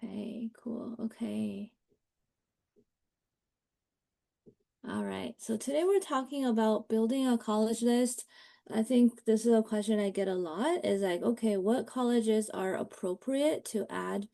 Okay, cool. Okay. All right. So today we're talking about building a college list. I think this is a question I get a lot is like, okay, what colleges are appropriate to add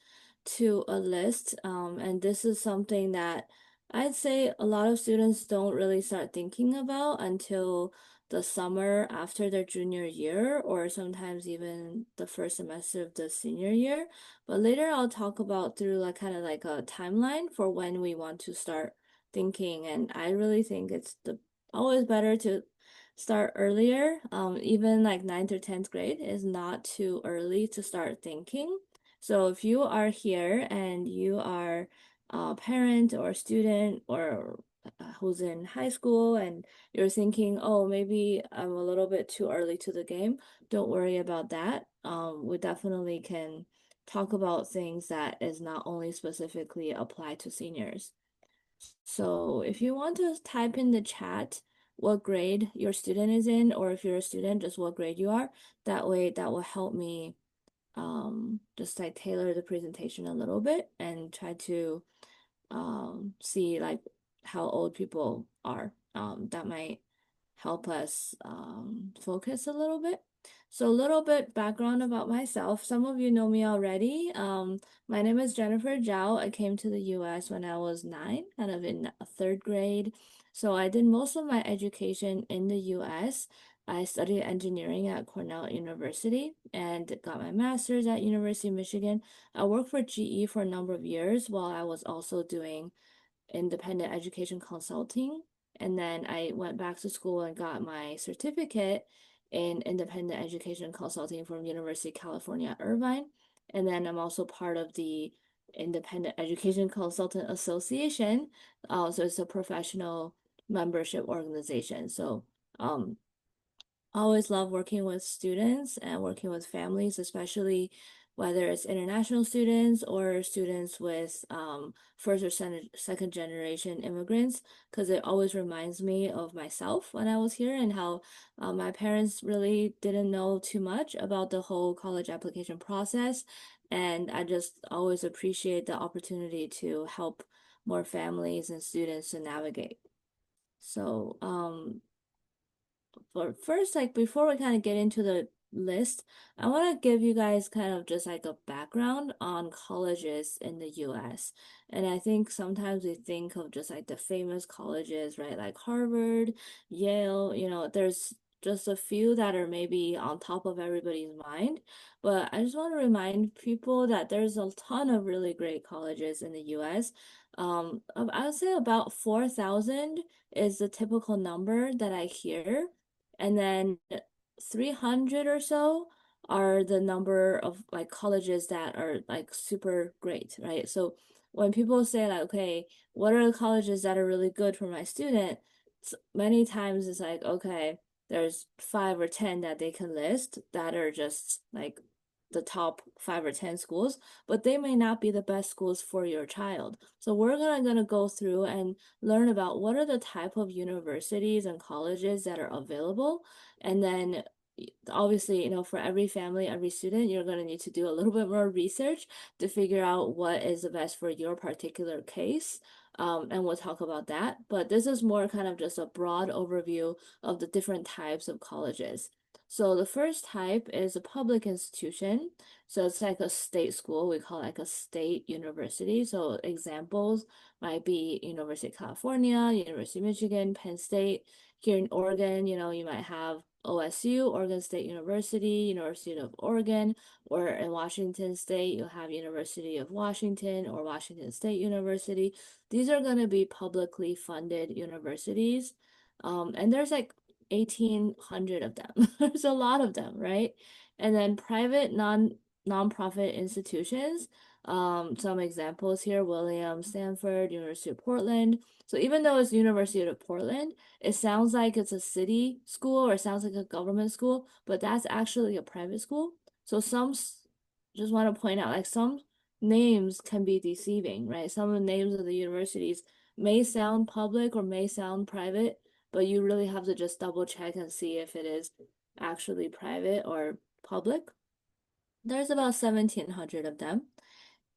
to a list? And this is something that I'd say a lot of students don't really start thinking about until the summer after their junior year, or sometimes even the first semester of the senior year. But later I'll talk about through like kind of like a timeline for when we want to start thinking. And I really think it's the always better to start earlier. Even like ninth or 10th grade is not too early to start thinking. So if you are here and you are a parent or a student or who's in high school and you're thinking, oh, maybe I'm a little bit too early to the game, don't worry about that. We definitely can talk about things that is not only specifically applied to seniors. So if you want to type in the chat what grade your student is in, or if you're a student, just what grade you are, that way that will help me just like tailor the presentation a little bit and try to see like how old people are. That might help us focus a little bit. So a little bit background about myself. Some of you know me already. My name is Jennifer Zhao. I came to the US when I was 9, kind of in third grade. So I did most of my education in the US. I studied engineering at Cornell University and got my master's at University of Michigan. I worked for GE for a number of years while I was also doing independent education consulting. And then I went back to school and got my certificate in independent education consulting from University of California, Irvine. And then I'm also part of the Independent Education Consultant Association. So it's a professional membership organization. So um, I always love working with students and working with families, especially whether it's international students or students with first or second generation immigrants, because it always reminds me of myself when I was here and how my parents really didn't know too much about the whole college application process. And I just always appreciate the opportunity to help more families and students to navigate. So, but first, like before we kind of get into the list, I want to give you guys kind of just like a background on colleges in the US. And I think sometimes we think of just like the famous colleges, right? Like Harvard, Yale, there's just a few that are maybe on top of everybody's mind. But I just want to remind people that there's a ton of really great colleges in the US. I would say about 4,000 is the typical number that I hear. And then 300 or so are the number of like colleges that are like super great, right? So when people say like, okay, what are the colleges that are really good for my student? Many times it's like, okay, there's 5 or 10 that they can list that are just like the top 5 or 10 schools, but they may not be the best schools for your child. So we're gonna go through and learn about what are the type of universities and colleges that are available. And then obviously, for every family, every student, you're going to need to do a little bit more research to figure out what is the best for your particular case. And we'll talk about that. But this is more kind of just a broad overview of the different types of colleges. So the first type is a public institution. So it's like a state school. We call it like a state university. So examples might be University of California, University of Michigan, Penn State. Here in Oregon, you might have OSU, Oregon State University, University of Oregon, or in Washington State, you'll have University of Washington or Washington State University. These are going to be publicly funded universities. And there's like 1,800 of them. There's a lot of them, right? And then private nonprofit institutions. Some examples here, William, Stanford, University of Portland. So even though it's University of Portland, it sounds like it's a city school or it sounds like a government school, but that's actually a private school. So just want to point out, like some names can be deceiving, right? Some of the names of the universities may sound public or may sound private, but you really have to just double check and see if it is actually private or public. There's about 1,700 of them.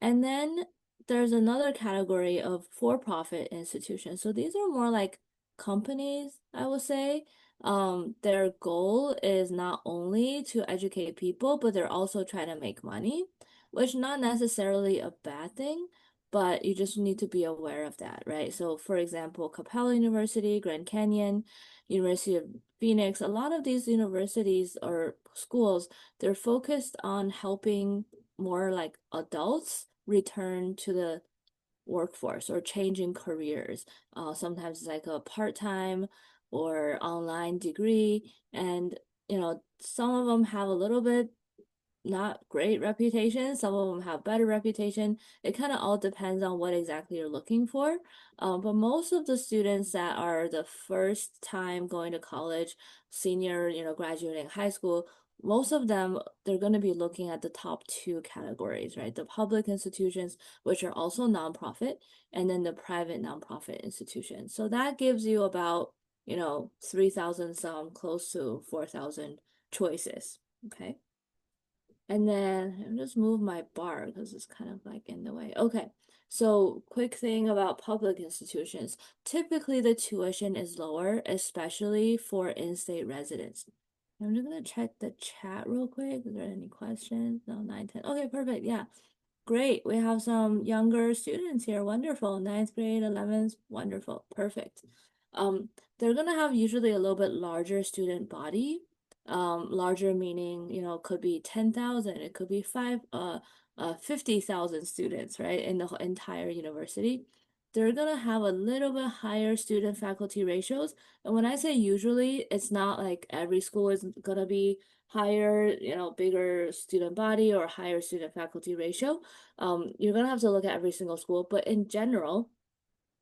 And then there's another category of for-profit institutions. So these are more like companies, I would say. Their goal is not only to educate people, but they're also trying to make money, which not necessarily a bad thing, but you just need to be aware of that, right? So for example, Capella University, Grand Canyon, University of Phoenix, a lot of these universities or schools, they're focused on helping more like adults return to the workforce or changing careers. Sometimes it's like a part-time or online degree, and some of them have a little bit not great reputation. Some of them have better reputation. It kind of all depends on what exactly you're looking for. But most of the students that are the first time going to college, senior, graduating high school, most of them, they're going to be looking at the top two categories, right? The public institutions, which are also nonprofit, and then the private nonprofit institutions. So that gives you about, 3,000 some, close to 4,000 choices. Okay. And then I'll just move my bar because it's kind of like in the way. Okay, so quick thing about public institutions. Typically, the tuition is lower, especially for in-state residents. I'm just gonna check the chat real quick. Is there any questions? No, 9, 10. Okay, perfect. Yeah, great. We have some younger students here. Wonderful. Ninth grade, 11th. Wonderful. Perfect. Um, they're gonna have usually a little bit larger student body. Larger meaning, could be 10,000, it could be 50,000 students, right, in the entire university. They're gonna have a little bit higher student faculty ratios. And when I say usually, it's not like every school is gonna be higher, bigger student body or higher student faculty ratio. You're gonna have to look at every single school, but in general,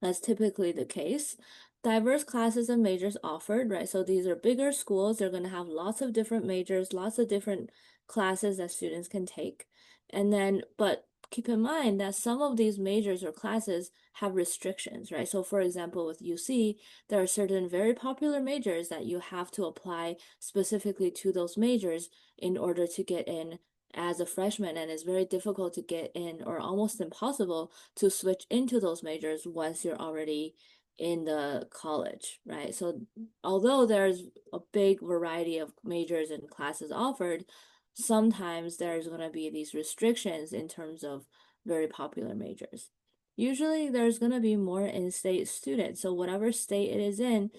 that's typically the case. Diverse classes and majors offered, right? So these are bigger schools. They're going to have lots of different majors, lots of different classes that students can take. And then, but keep in mind that some of these majors or classes have restrictions, right? So for example, with UC, there are certain very popular majors that you have to apply specifically to those majors in order to get in as a freshman, and it's very difficult to get in or almost impossible to switch into those majors once you're already in the college, right? So although there's a big variety of majors and classes offered, sometimes there's going to be these restrictions in terms of very popular majors. Usually there's going to be more in-state students. So whatever state it is in,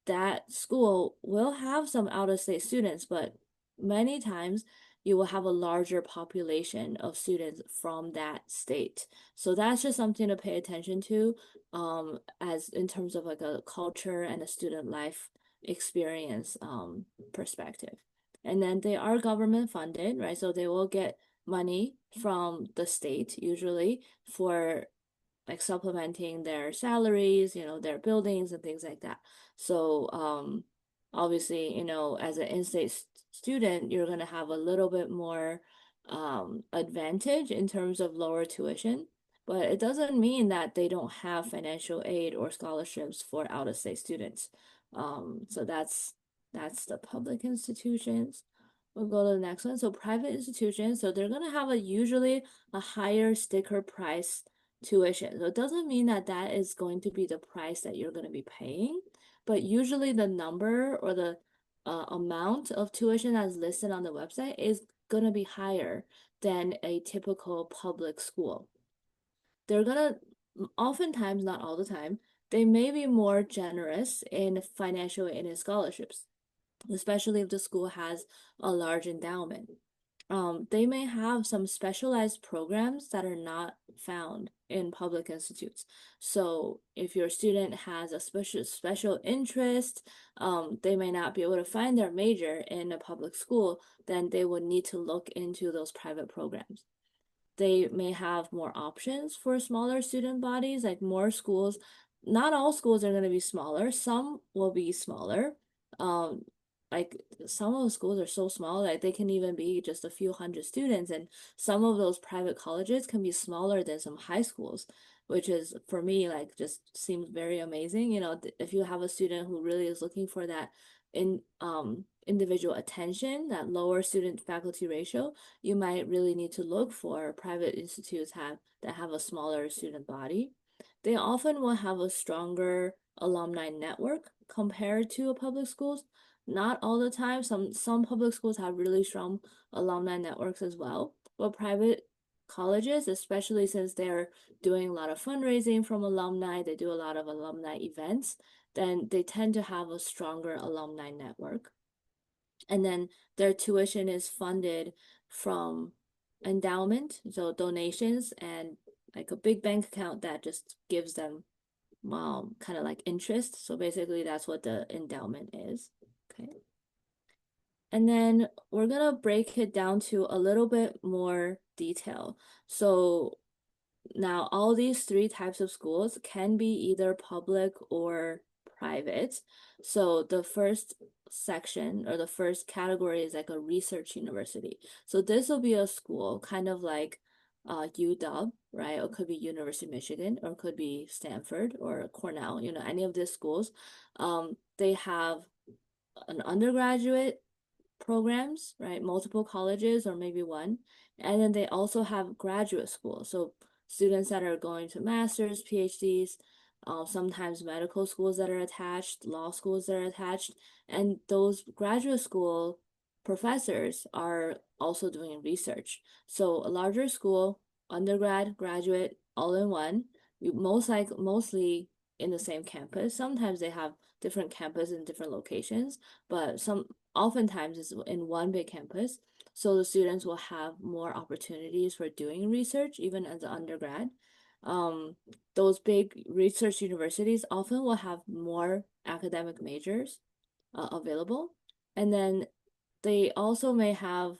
that school will have some out-of-state students, but many times you will have a larger population of students from that state. So that's just something to pay attention to, as in terms of like a culture and a student life experience perspective. And then they are government funded, right? So they will get money from the state usually for like supplementing their salaries, their buildings and things like that. So obviously, as an in-state student, you're going to have a little bit more advantage in terms of lower tuition, but it doesn't mean that they don't have financial aid or scholarships for out-of-state students. So that's the public institutions. We'll go to the next one. So private institutions, so they're going to have usually a higher sticker price tuition. So it doesn't mean that that is going to be the price that you're going to be paying, but usually the number or the amount of tuition that's listed on the website is going to be higher than a typical public school. They're going to, oftentimes, not all the time, they may be more generous in financial aid and scholarships, especially if the school has a large endowment. They may have some specialized programs that are not found in public institutes. So if your student has a special interest, they may not be able to find their major in a public school, then they would need to look into those private programs. They may have more options for smaller student bodies, like more schools. Not all schools are going to be smaller. Some will be smaller. Um, like some of the schools are so small that they can even be just a few hundred students, and some of those private colleges can be smaller than some high schools, which is for me like just seems very amazing. If you have a student who really is looking for that individual attention, that lower student faculty ratio, you might really need to look for private institutes that have a smaller student body. They often will have a stronger alumni network compared to a public schools. Not all the time. Some public schools have really strong alumni networks as well, but private colleges, especially since they're doing a lot of fundraising from alumni, they do a lot of alumni events, then they tend to have a stronger alumni network. And then their tuition is funded from endowment, so donations, and like a big bank account that just gives them kind of like interest. So basically that's what the endowment is. Okay. And then we're gonna break it down to a little bit more detail. So now all these three types of schools can be either public or private. So the first section or the first category is like a research university. So this will be a school kind of like UW, right? Or it could be University of Michigan, or it could be Stanford or Cornell, any of these schools. They have an undergraduate programs, right? Multiple colleges or maybe one. And then they also have graduate school. So students that are going to masters, PhDs, sometimes medical schools that are attached, law schools that are attached. And those graduate school professors are also doing research. So a larger school, undergrad, graduate, all in one, mostly in the same campus. Sometimes they have different campus in different locations, but oftentimes it's in one big campus. So the students will have more opportunities for doing research, even as an undergrad. Those big research universities often will have more academic majors available. And then they also may have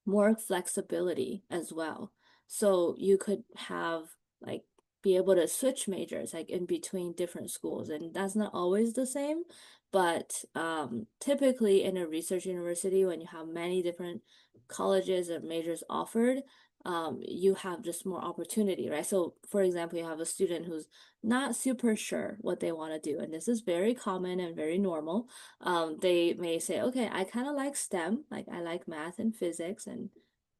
more flexibility as well. So you could have like be able to switch majors like in between different schools, and that's not always the same. But typically in a research university, when you have many different colleges or majors offered, you have just more opportunity, right? So for example, you have a student who's not super sure what they want to do, and this is very common and very normal. They may say, okay, I kind of like STEM, like I like math and physics and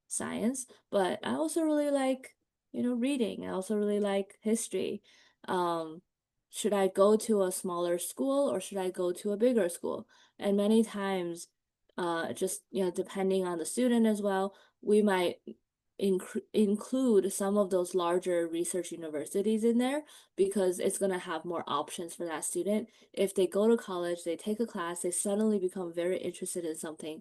science, but I also really like, reading. I also really like history. Um, should I go to a smaller school or should I go to a bigger school? And many times, just, depending on the student as well, we might include some of those larger research universities in there because it's going to have more options for that student. If they go to college, they take a class, they suddenly become very interested in something,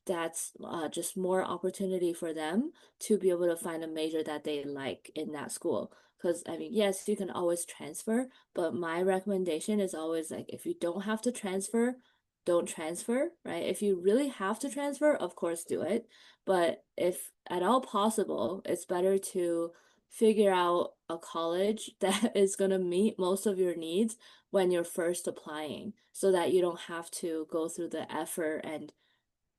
that's just more opportunity for them to be able to find a major that they like in that school. Because, I mean, yes, you can always transfer, but my recommendation is always like, if you don't have to transfer, don't transfer, right? If you really have to transfer, of course, do it. But if at all possible, it's better to figure out a college that is going to meet most of your needs when you're first applying so that you don't have to go through the effort and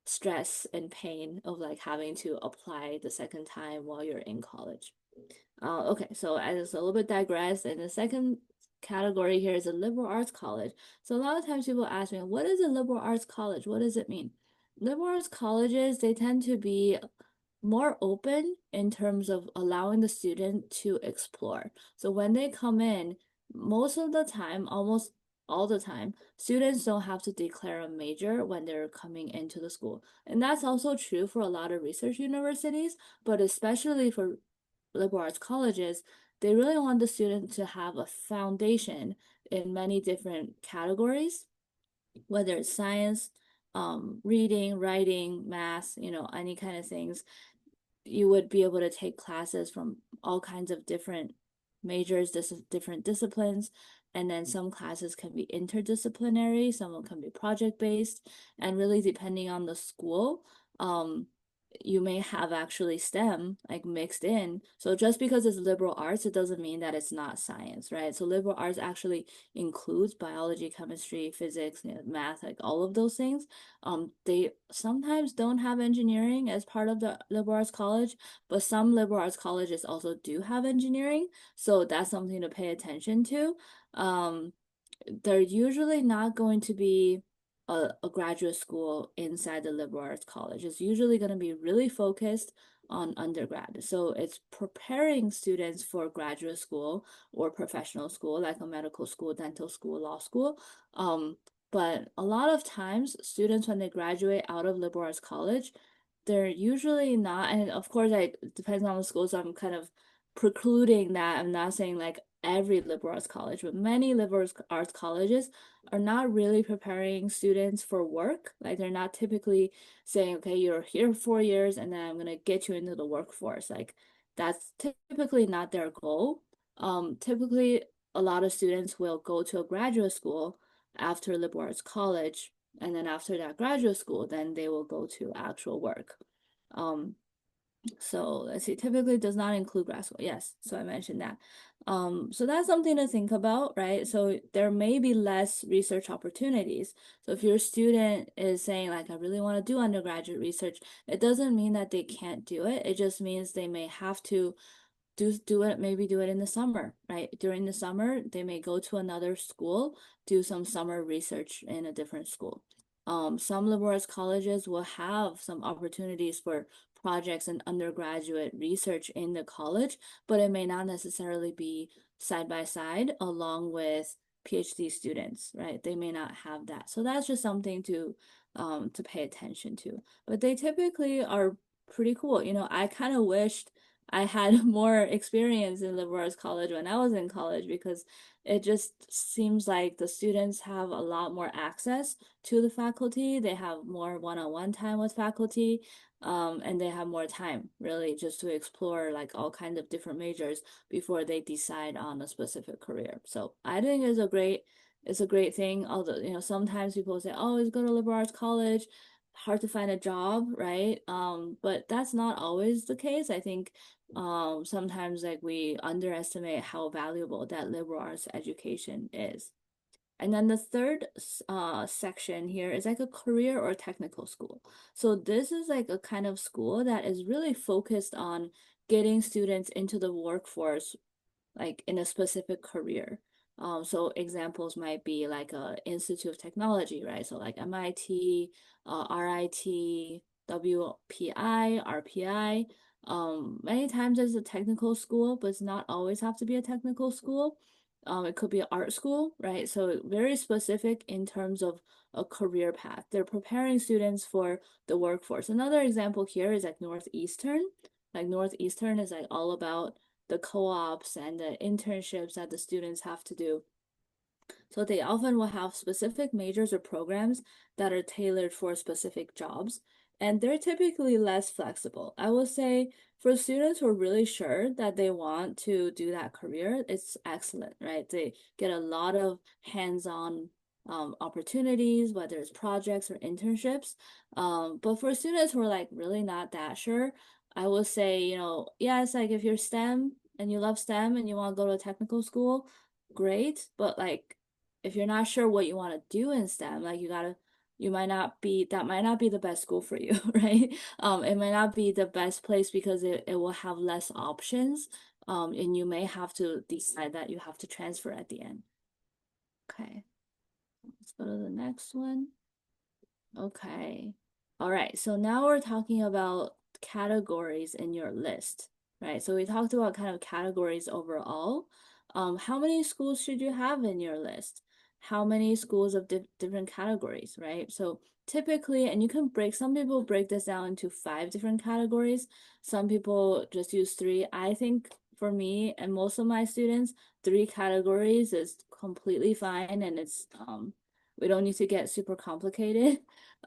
stress and pain of like having to apply the second time while you're in college. Okay, so I just a little bit digress. And the second category here is a liberal arts college. So a lot of times people ask me, what is a liberal arts college? What does it mean? Liberal arts colleges, they tend to be more open in terms of allowing the student to explore. So when they come in, most of the time, almost all the time, students don't have to declare a major when they're coming into the school. And that's also true for a lot of research universities, but especially for liberal arts colleges, they really want the student to have a foundation in many different categories, whether it's science, reading, writing, math, any kind of things. You would be able to take classes from all kinds of different majors, different disciplines, and then some classes can be interdisciplinary, some can be project based, and really depending on the school, you may have actually STEM like mixed in. So just because it's liberal arts, it doesn't mean that it's not science, right? So liberal arts actually includes biology, chemistry, physics, math, like all of those things. They sometimes don't have engineering as part of the liberal arts college, but some liberal arts colleges also do have engineering. So that's something to pay attention to. They're usually not going to be a graduate school inside the liberal arts college. It's usually going to be really focused on undergrad. So it's preparing students for graduate school or professional school, like a medical school, dental school, law school. But a lot of times, students, when they graduate out of liberal arts college, they're usually not, and of course, it depends on the school, so I'm kind of precluding that. I'm not saying like every liberal arts college, but many liberal arts colleges are not really preparing students for work. Like they're not typically saying, okay, you're here 4 years and then I'm gonna get you into the workforce. Like that's typically not their goal. Typically a lot of students will go to a graduate school after liberal arts college, and then after that graduate school, then they will go to actual work. Um, so let's see, typically does not include grad school. Yes, so I mentioned that. So that's something to think about, right? So there may be less research opportunities. So if your student is saying like, I really want to do undergraduate research, it doesn't mean that they can't do it. It just means they may have to do it, maybe do it in the summer, right? During the summer, they may go to another school, do some summer research in a different school. Some liberal arts colleges will have some opportunities for projects and undergraduate research in the college, but it may not necessarily be side by side along with PhD students, right? They may not have that. So that's just something to pay attention to. But they typically are pretty cool. You know, I kind of wished I had more experience in liberal arts college when I was in college because it just seems like the students have a lot more access to the faculty. They have more one-on-one time with faculty, and they have more time really just to explore like all kinds of different majors before they decide on a specific career. So I think it's a great thing. Although, you know, sometimes people say, oh, let's go to liberal arts college. Hard to find a job, right? But that's not always the case. I think sometimes like we underestimate how valuable that liberal arts education is. And then the third section here is like a career or technical school. So this is like a kind of school that is really focused on getting students into the workforce like in a specific career. So examples might be like a Institute of Technology, right? So like MIT, RIT, WPI, RPI. Many times it's a technical school, but it's not always have to be a technical school. It could be an art school, right? So very specific in terms of a career path. They're preparing students for the workforce. Another example here is like Northeastern. Like Northeastern is like all about the co-ops and the internships that the students have to do. So they often will have specific majors or programs that are tailored for specific jobs, and they're typically less flexible. I will say for students who are really sure that they want to do that career, it's excellent, right? They get a lot of hands-on opportunities, whether it's projects or internships. But for students who are like really not that sure, I will say, you know, yes, like if you're STEM and you love STEM and you want to go to a technical school, great. But like if you're not sure what you want to do in STEM, like you might not be, that might not be the best school for you, right? It might not be the best place because it will have less options. And you may have to decide that you have to transfer at the end. Okay, let's go to the next one. Okay. All right. So now we're talking about categories in your list, right? So we talked about kind of categories overall. How many schools should you have in your list? How many schools of different categories, right? So typically, and you can break, some people break this down into 5 different categories. Some people just use three. I think for me and most of my students, 3 categories is completely fine, and it's we don't need to get super complicated.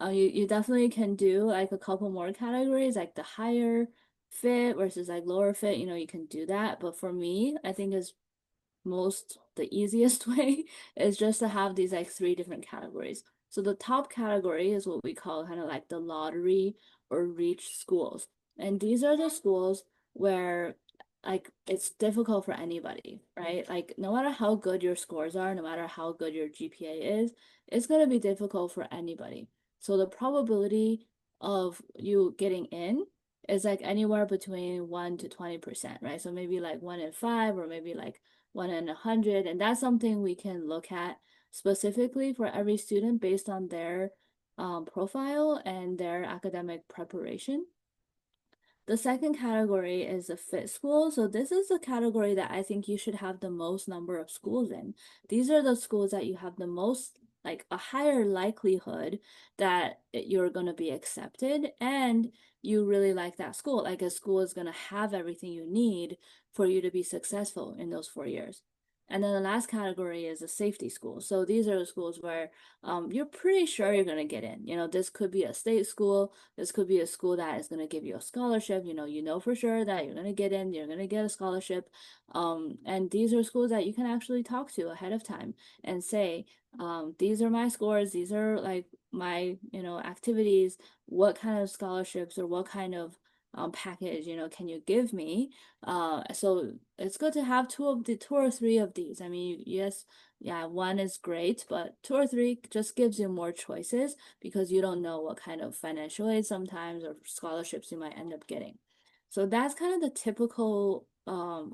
You definitely can do like a couple more categories, like the higher fit versus like lower fit. You know, you can do that. But for me, I think is the easiest way is just to have these like 3 different categories. So the top category is what we call kind of like the lottery or reach schools. And these are the schools where like it's difficult for anybody, right? Like no matter how good your scores are, no matter how good your GPA is, it's going to be difficult for anybody. So the probability of you getting in is like anywhere between 1 to 20%, right? So maybe like 1 in 5 or maybe like 1 in 100, and that's something we can look at specifically for every student based on their profile and their academic preparation. The second category is a fit school. So this is the category that I think you should have the most number of schools in. These are the schools that you have the most, like a higher likelihood that you're going to be accepted and you really like that school. Like a school is going to have everything you need for you to be successful in those 4 years. And then the last category is a safety school. So these are the schools where you're pretty sure you're going to get in. You know, this could be a state school. This could be a school that is going to give you a scholarship. You know for sure that you're going to get in. You're going to get a scholarship. And these are schools that you can actually talk to ahead of time and say, these are my scores. These are like my, activities. What kind of scholarships or what kind of package, can you give me? So it's good to have two or three of these. I mean, yes, yeah, one is great, but two or three just gives you more choices because you don't know what kind of financial aid sometimes or scholarships you might end up getting. So that's kind of the typical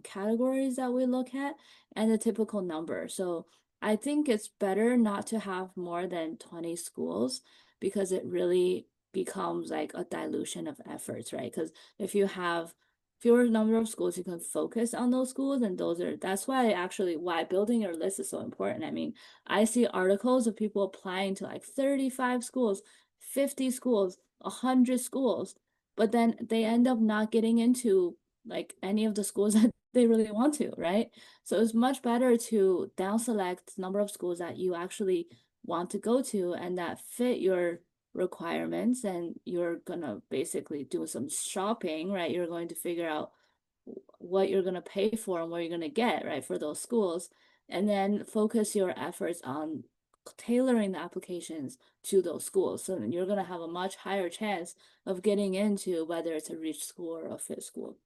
categories that we look at and the typical number. So I think it's better not to have more than 20 schools because it really becomes like a dilution of efforts, right? Because if you have fewer number of schools, you can focus on those schools, and that's why building your list is so important. I mean, I see articles of people applying to like 35 schools, 50 schools, 100 schools, but then they end up not getting into like any of the schools that they really want to, right? So it's much better to down select number of schools that you actually want to go to and that fit your requirements, and you're gonna basically do some shopping, right? You're going to figure out what you're gonna pay for and what you're gonna get, right, for those schools, and then focus your efforts on tailoring the applications to those schools. So then you're gonna have a much higher chance of getting into whether it's a reach school or a fit school.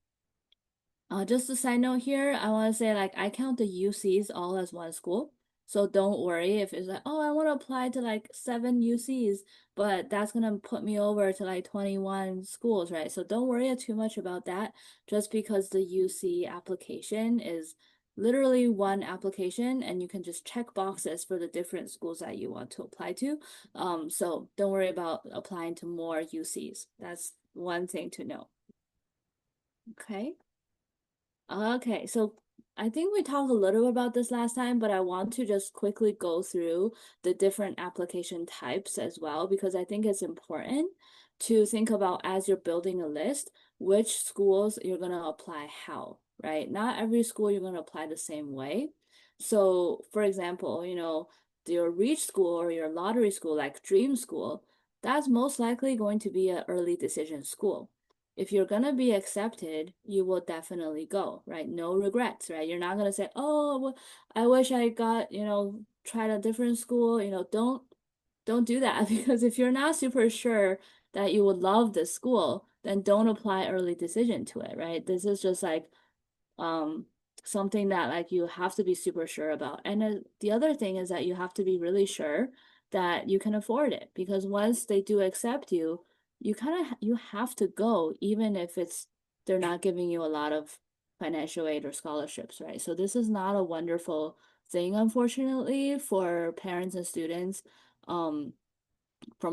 Just a side note here, I want to say like I count the UCs all as one school. So don't worry if it's like, oh, I want to apply to like 7 UCs, but that's gonna put me over to like 21 schools, right? So don't worry too much about that, just because the UC application is literally one application and you can just check boxes for the different schools that you want to apply to. So don't worry about applying to more UCs. That's one thing to know. Okay. Okay, so I think we talked a little about this last time, but I want to just quickly go through the different application types as well, because I think it's important to think about as you're building a list, which schools you're going to apply how, right? Not every school you're going to apply the same way. So, for example, your reach school or your lottery school, like dream school, that's most likely going to be an early decision school. If you're gonna be accepted, you will definitely go, right? No regrets, right? You're not gonna say, oh, well, I wish I got, tried a different school. Don't do that because if you're not super sure that you would love this school, then don't apply early decision to it, right? This is just like um something that like you have to be super sure about. And the other thing is that you have to be really sure that you can afford it, because once they do accept you, you have to go even if they're not giving you a lot of financial aid or scholarships, right? So this is not a wonderful thing, unfortunately, for parents and students. From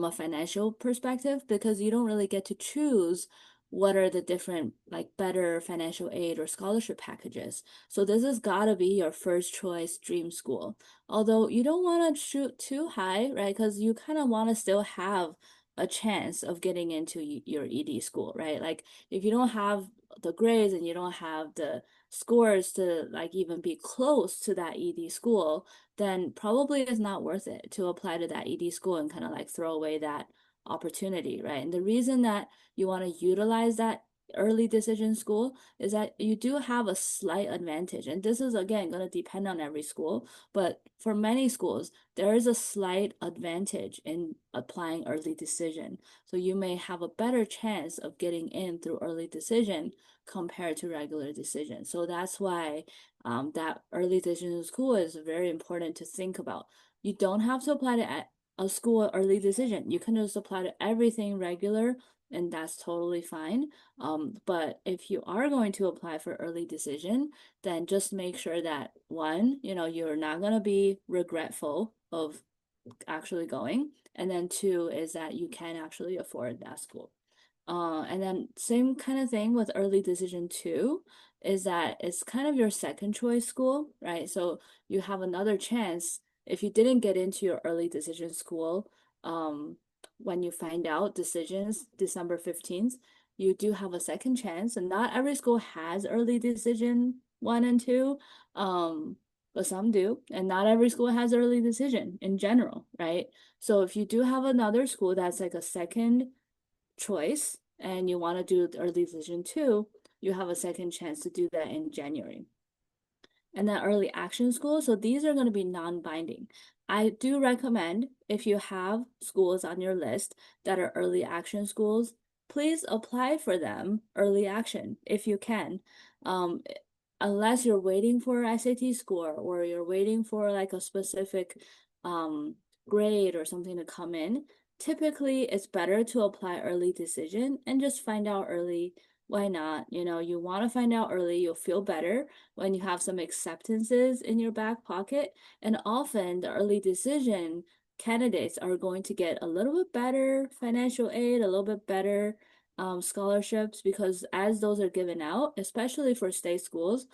a financial perspective, because you don't really get to choose what are the different like better financial aid or scholarship packages. So this has got to be your first choice dream school. Although you don't want to shoot too high, right? Because you kind of want to still have a chance of getting into your ED school, right? Like if you don't have the grades and you don't have the scores to like even be close to that ED school, then probably it's not worth it to apply to that ED school and kind of like throw away that opportunity, right? And the reason that you want to utilize that early decision school is that you do have a slight advantage. And this is again going to depend on every school, but for many schools, there is a slight advantage in applying early decision. So you may have a better chance of getting in through early decision compared to regular decision. So that's why that early decision school is very important to think about. You don't have to apply to a school early decision. You can just apply to everything regular, and that's totally fine. But if you are going to apply for early decision, then just make sure that one, you're not going to be regretful of actually going. And then 2 is that you can actually afford that school. And then same kind of thing with early decision 2 is that it's kind of your second choice school, right? So you have another chance if you didn't get into your early decision school, when you find out decisions December 15th, you do have a second chance. And not every school has early decision 1 and 2, but some do. And not every school has early decision in general, right? So if you do have another school that's like a second choice and you want to do the early decision 2, you have a second chance to do that in January. And then early action school, so these are going to be non-binding. I do recommend if you have schools on your list that are early action schools, please apply for them early action if you can. Unless you're waiting for SAT score or you're waiting for like a specific grade or something to come in, typically it's better to apply early decision and just find out early. Why not? You know, you want to find out early, you'll feel better when you have some acceptances in your back pocket. And often the early decision candidates are going to get a little bit better financial aid, a little bit better scholarships, because as those are given out, especially for state schools,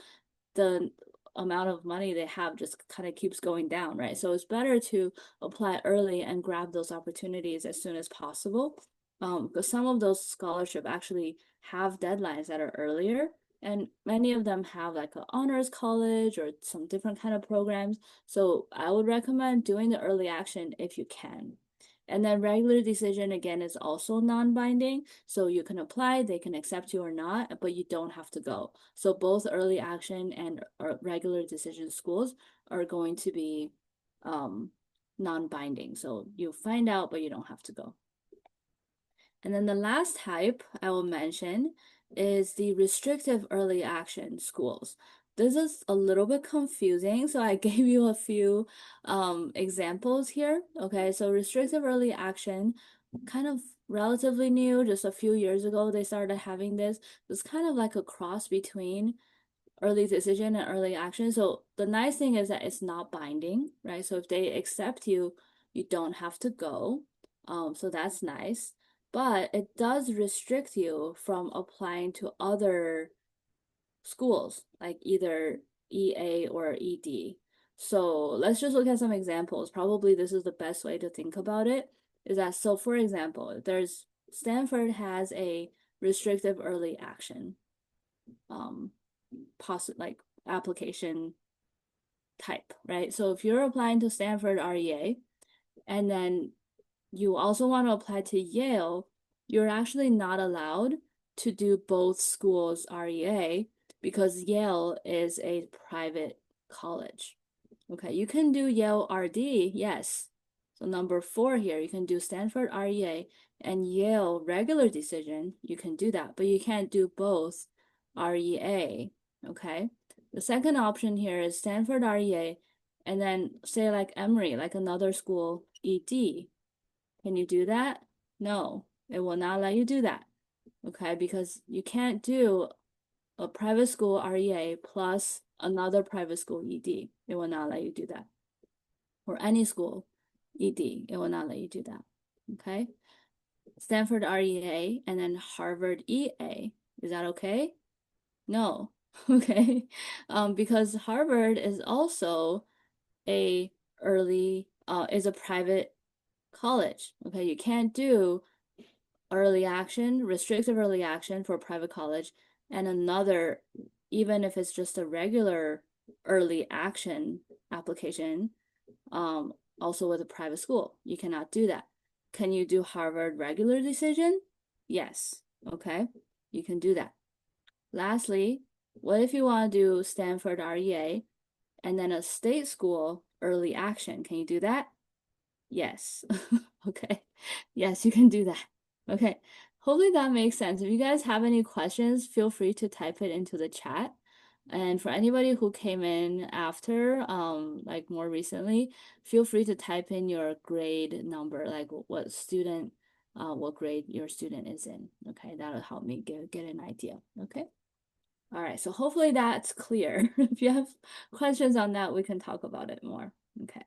the amount of money they have just kind of keeps going down, right? So it's better to apply early and grab those opportunities as soon as possible, because some of those scholarships actually have deadlines that are earlier, and many of them have like an honors college or some different kind of programs. So I would recommend doing the early action if you can. And then regular decision, again, is also non-binding. So you can apply, they can accept you or not, but you don't have to go. So both early action and regular decision schools are going to be non-binding. So you find out, but you don't have to go. And then the last type I will mention is the restrictive early action schools. This is a little bit confusing, so I gave you a few examples here. Okay, so restrictive early action, kind of relatively new, just a few years ago they started having this. It's kind of like a cross between early decision and early action. So the nice thing is that it's not binding, right? So if they accept you, you don't have to go. So that's nice. But it does restrict you from applying to other schools, like either EA or ED. So let's just look at some examples. Probably this is the best way to think about it. Is that, so for example, there's Stanford has a restrictive early action like application type, right? So if you're applying to Stanford REA and then you also want to apply to Yale, you're actually not allowed to do both schools REA because Yale is a private college. Okay, you can do Yale RD, yes. So number 4 here, you can do Stanford REA and Yale regular decision, you can do that, but you can't do both REA, okay? The second option here is Stanford REA and then say like Emory, like another school, ED. Can you do that? No, it will not let you do that, okay? Because you can't do a private school REA plus another private school ED. It will not let you do that. Or any school ED, it will not let you do that, okay? Stanford REA and then Harvard EA. Is that okay? No, okay? Because Harvard is also a private college, okay? You can't do early action, restrictive early action for a private college and another, even if it's just a regular early action application, also with a private school. You cannot do that. Can you do Harvard regular decision? Yes, okay? You can do that. Lastly, what if you want to do Stanford REA and then a state school early action? Can you do that? Yes. Okay. Yes, you can do that. Okay. Hopefully that makes sense. If you guys have any questions, feel free to type it into the chat. And for anybody who came in after, like more recently, feel free to type in your grade number, like what grade your student is in. Okay, that'll help me get an idea. Okay. All right, so hopefully that's clear. If you have questions on that, we can talk about it more. Okay.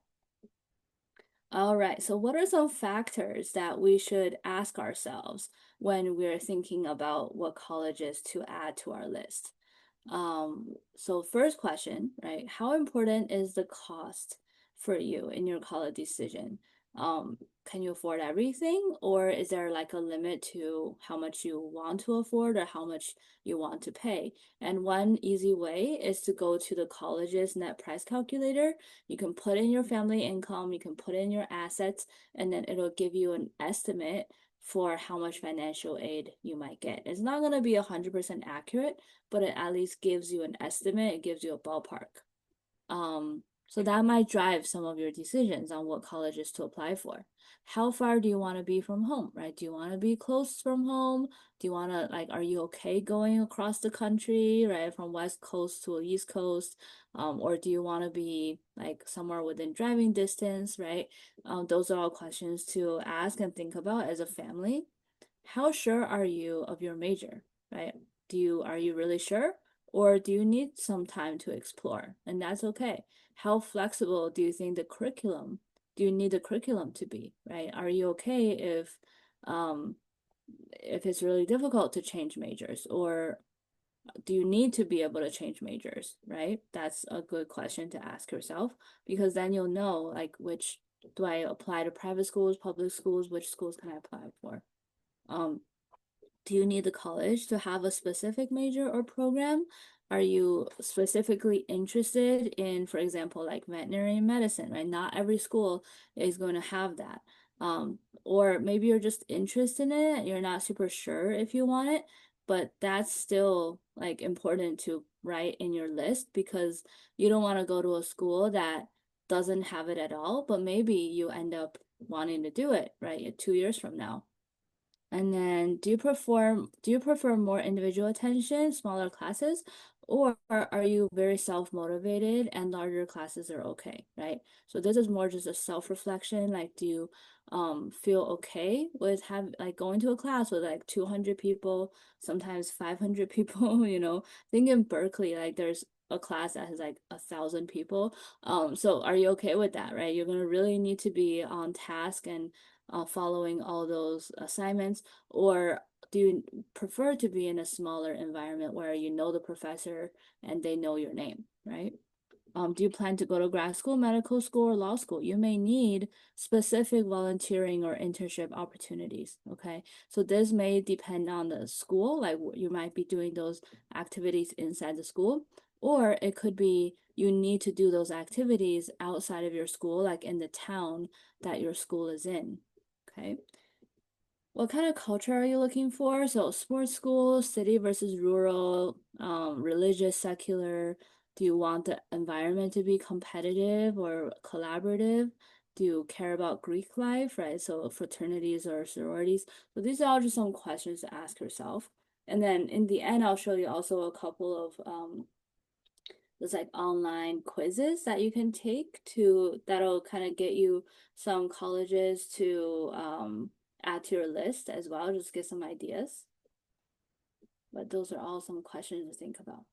All right, so what are some factors that we should ask ourselves when we're thinking about what colleges to add to our list? So first question, right? How important is the cost for you in your college decision? Can you afford everything, or is there like a limit to how much you want to afford or how much you want to pay? And one easy way is to go to the college's net price calculator. You can put in your family income, you can put in your assets, and then it'll give you an estimate for how much financial aid you might get. It's not going to be 100% accurate, but it at least gives you an estimate, it gives you a ballpark. So that might drive some of your decisions on what colleges to apply for. How far do you want to be from home, right? Do you want to be close from home? Do you want to, like, are you okay going across the country, right? From West Coast to East Coast? Or do you want to be like somewhere within driving distance, right? Those are all questions to ask and think about as a family. How sure are you of your major, right? Are you really sure? Or do you need some time to explore? And that's okay. How flexible do you think do you need the curriculum to be, right? Are you okay if it's really difficult to change majors, or do you need to be able to change majors, right? That's a good question to ask yourself, because then you'll know, like, which do I apply to private schools, public schools, which schools can I apply for? Um, do you need the college to have a specific major or program? Are you specifically interested in, for example, like veterinary medicine, right? Not every school is going to have that. Or maybe you're just interested in it, you're not super sure if you want it, but that's still like important to write in your list, because you don't want to go to a school that doesn't have it at all, but maybe you end up wanting to do it, right? 2 years from now. And then do you prefer more individual attention, smaller classes, or are you very self-motivated and larger classes are okay, right? So this is more just a self-reflection. Like, do you feel okay with going to a class with like 200 people, sometimes 500 people, you know? I think in Berkeley, like there's a class that has like 1,000 people. So are you okay with that, right? You're gonna really need to be on task and following all those assignments, or do you prefer to be in a smaller environment where you know the professor and they know your name, right? Do you plan to go to grad school, medical school, or law school? You may need specific volunteering or internship opportunities, okay? So this may depend on the school, like you might be doing those activities inside the school, or it could be you need to do those activities outside of your school, like in the town that your school is in, okay? What kind of culture are you looking for? So sports school, city versus rural, religious, secular. Do you want the environment to be competitive or collaborative? Do you care about Greek life, right? So fraternities or sororities. So these are all just some questions to ask yourself. And then in the end, I'll show you also a couple of there's like online quizzes that you can take that'll kind of get you some colleges to add to your list as well, just get some ideas. But those are all some questions to think about.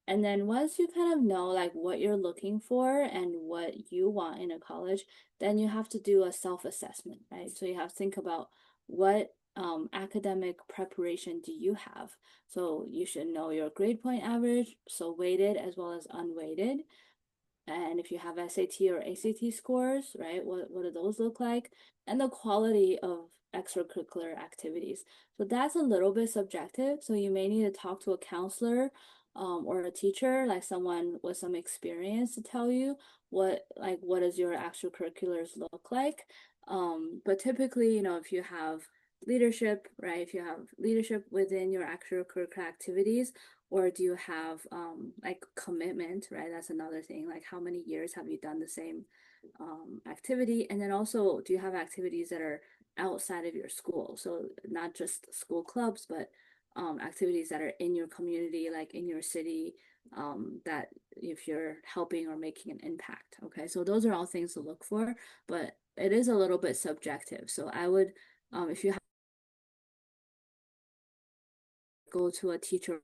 And then once you kind of know like what you're looking for and what you want in a college, then you have to do a self-assessment, right? So you have to think about what academic preparation do you have? So you should know your grade point average, so weighted as well as unweighted. And if you have SAT or ACT scores, right, what do those look like? And the quality of extracurricular activities. So that's a little bit subjective. So you may need to talk to a counselor or a teacher, like someone with some experience to tell you what does your extracurriculars look like. But typically, you know, if you have leadership, right, if you have leadership within your extracurricular activities, or do you have like commitment, right? That's another thing. Like how many years have you done the same activity? And then also, do you have activities that are outside of your school? So not just school clubs, but activities that are in your community, like in your city, that if you're helping or making an impact. Okay, so those are all things to look for, but it is a little bit subjective. So I would, if you have go to a teacher.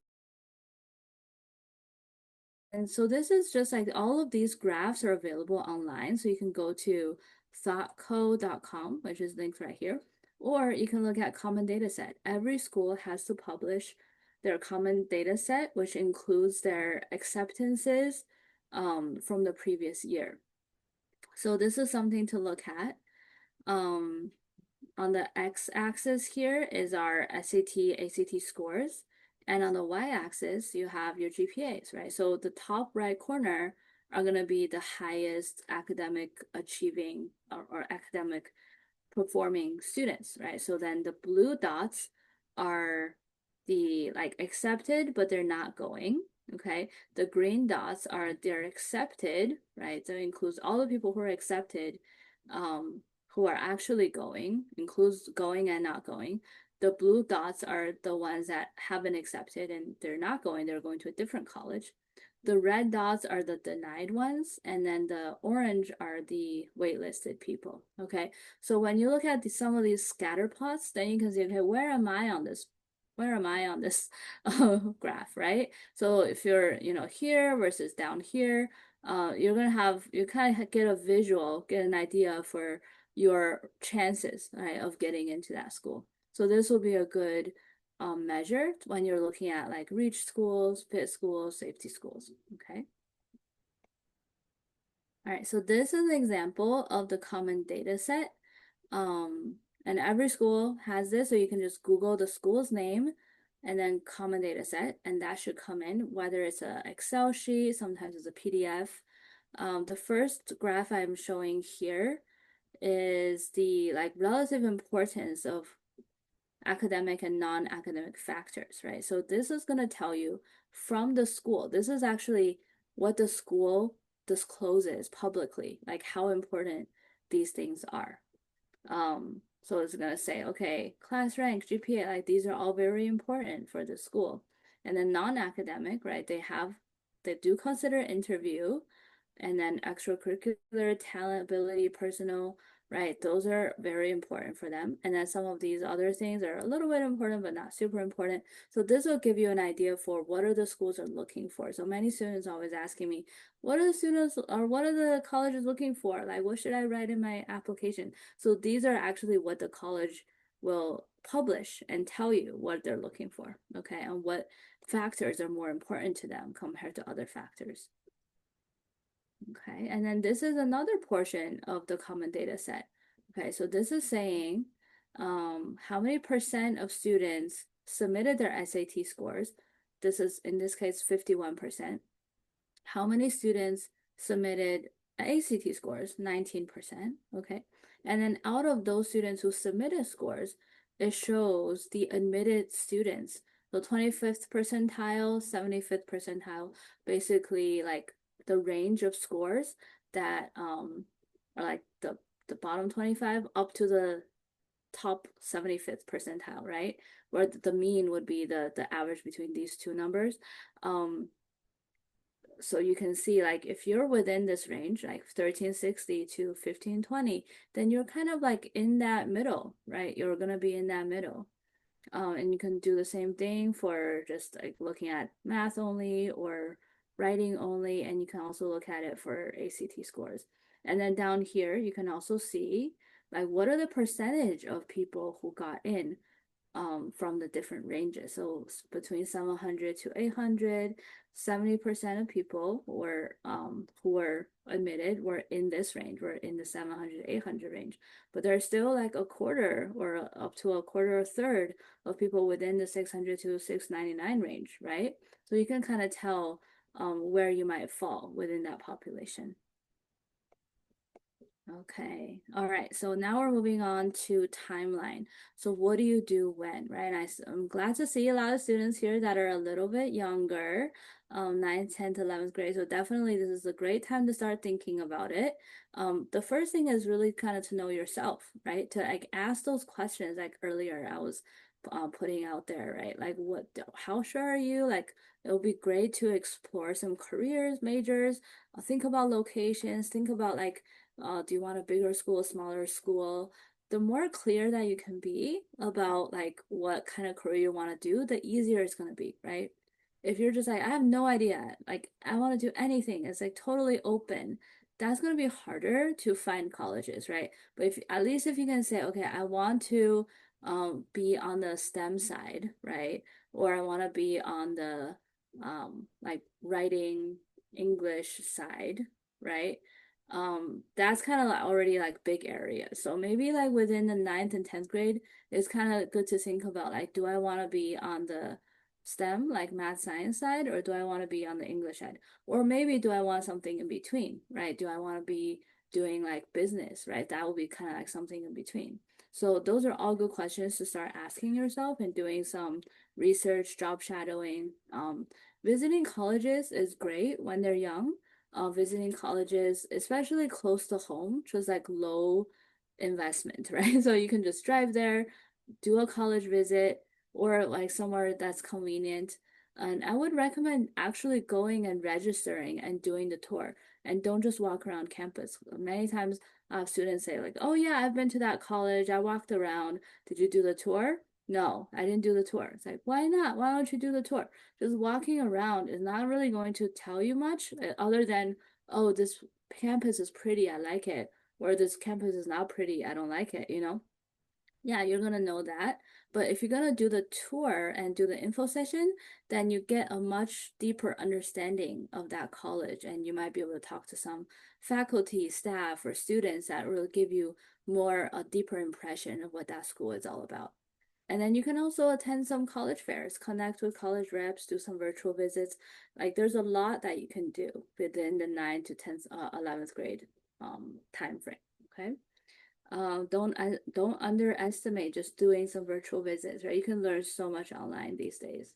And so this is just like all of these graphs are available online. So you can go to thoughtco.com, which is linked right here, or you can look at common data set. Every school has to publish their common data set, which includes their acceptances from the previous year. So this is something to look at. On the x-axis here is our SAT, ACT scores. And on the y-axis, you have your GPAs, right? So the top right corner are going to be the highest academic achieving or academic performing students, right? So then the blue dots are the like accepted, but they're not going. Okay. The green dots are they're accepted, right? So it includes all the people who are accepted, who are actually going, includes going and not going. The blue dots are the ones that haven't accepted and they're not going, they're going to a different college. The red dots are the denied ones, and then the orange are the waitlisted people. Okay, so when you look at some of these scatter plots, then you can see, okay, where am I on this? Where am I on this graph, right? So if you're, here versus down here, you're gonna have you kind of get a visual, get an idea for your chances, right, of getting into that school. So this will be a good measure when you're looking at like reach schools, fit schools, safety schools, okay? All right, so this is an example of the common data set. And every school has this, so you can just Google the school's name and then common data set, and that should come in, whether it's an Excel sheet, sometimes it's a PDF. The first graph I'm showing here is the like relative importance of academic and non-academic factors, right? So this is going to tell you from the school. This is actually what the school discloses publicly, like how important these things are. So it's going to say, okay, class rank, GPA, like these are all very important for the school. And then non-academic, right? They do consider interview, and then extracurricular, talent, ability, personal, right? Those are very important for them. And then some of these other things are a little bit important, but not super important. So this will give you an idea for what are the schools are looking for. So many students always asking me, what are the students or what are the colleges looking for? Like, what should I write in my application? So these are actually what the college will publish and tell you what they're looking for, okay? And what factors are more important to them compared to other factors. Okay, and then this is another portion of the common data set. Okay, so this is saying how many percent of students submitted their SAT scores. This is, in this case, 51%. How many students submitted ACT scores? 19%. Okay, and then out of those students who submitted scores, it shows the admitted students. So 25th percentile, 75th percentile, basically like the range of scores that are like the bottom 25 up to the top 75th percentile, right? Where the mean would be the average between these two numbers. So you can see like if you're within this range, like 1360 to 1520, then you're kind of like in that middle, right? You're gonna be in that middle. And you can do the same thing for just like looking at math only or writing only, and you can also look at it for ACT scores. And then down here, you can also see like what are the percentage of people who got in from the different ranges. So between 700 to 800, 70% of people who were admitted were in this range, were in the 700 to 800 range. But there's still like a quarter or up to a quarter or a third of people within the 600 to 699 range, right? So you can kind of tell where you might fall within that population. Okay. All right. So now we're moving on to timeline. So what do you do when, right? I'm glad to see a lot of students here that are a little bit younger, 9th, 10th, 11th grade. So definitely this is a great time to start thinking about it. The first thing is really kind of to know yourself, right? To like ask those questions like earlier I was putting out there, right? Like how sure are you? Like it would be great to explore some careers, majors, think about locations, think about like do you want a bigger school, smaller school? The more clear that you can be about like what kind of career you want to do, the easier it's going to be, right? If you're just like, I have no idea, like I want to do anything, it's like totally open, that's going to be harder to find colleges, right? But if at least if you can say, okay, I want to be on the STEM side, right? Or I want to be on the like writing English side, right? That's kind of like already like big areas. So maybe like within the ninth and 10th grade, it's kind of good to think about like, do I want to be on the STEM, like math science side, or do I want to be on the English side? Or maybe do I want something in between, right? Do I want to be doing like business, right? That would be kind of like something in between. So those are all good questions to start asking yourself and doing some research, job shadowing. Visiting colleges is great when they're young. Visiting colleges, especially close to home, just like low investment, right? So you can just drive there, do a college visit, or like somewhere that's convenient. And I would recommend actually going and registering and doing the tour and don't just walk around campus. Many times students say like, oh yeah, I've been to that college. I walked around. Did you do the tour? No, I didn't do the tour. It's like, why not? Why don't you do the tour? Just walking around is not really going to tell you much other than, oh, this campus is pretty. I like it. Or this campus is not pretty. I don't like it, you know? Yeah, you're gonna know that. But if you're gonna do the tour and do the info session, then you get a much deeper understanding of that college, and you might be able to talk to some faculty, staff, or students that will give you more a deeper impression of what that school is all about. And then you can also attend some college fairs, connect with college reps, do some virtual visits. Like there's a lot that you can do within the 9th to 10th, 11th grade time frame. Okay. Don't underestimate just doing some virtual visits, right? You can learn so much online these days.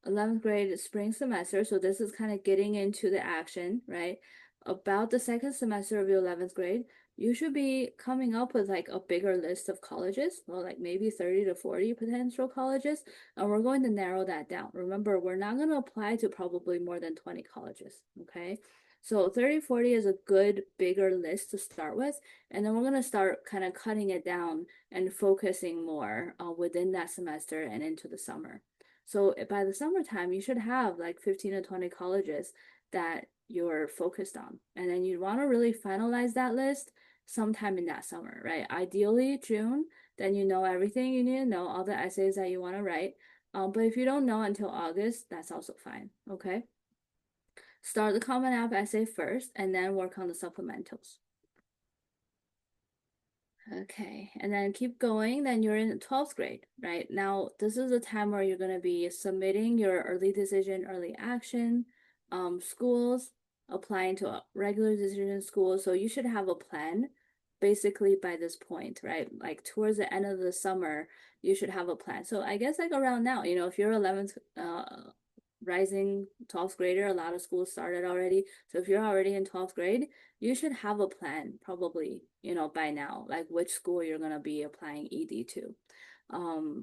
11th grade spring semester, so this is kind of getting into the action, right? About the second semester of your 11th grade, you should be coming up with like a bigger list of colleges, well, like maybe 30 to 40 potential colleges, and we're going to narrow that down. Remember, we're not going to apply to probably more than 20 colleges, okay? So 30, 40 is a good bigger list to start with, and then we're going to start kind of cutting it down and focusing more within that semester and into the summer. So by the summertime, you should have like 15 to 20 colleges that you're focused on. And then you'd want to really finalize that list sometime in that summer, right? Ideally June, then you know everything you need to know, all the essays that you want to write. But if you don't know until August, that's also fine, okay? Start the Common App essay first and then work on the supplementals. Okay, and then keep going. Then you're in 12th grade, right? Now, this is the time where you're going to be submitting your early decision, early action schools, applying to a regular decision schools. So you should have a plan basically by this point, right? Like towards the end of the summer, you should have a plan. So I guess like around now, you know, if you're 11th rising 12th grader, a lot of schools started already. So if you're already in 12th grade, you should have a plan probably, you know, by now, like which school you're going to be applying ED to.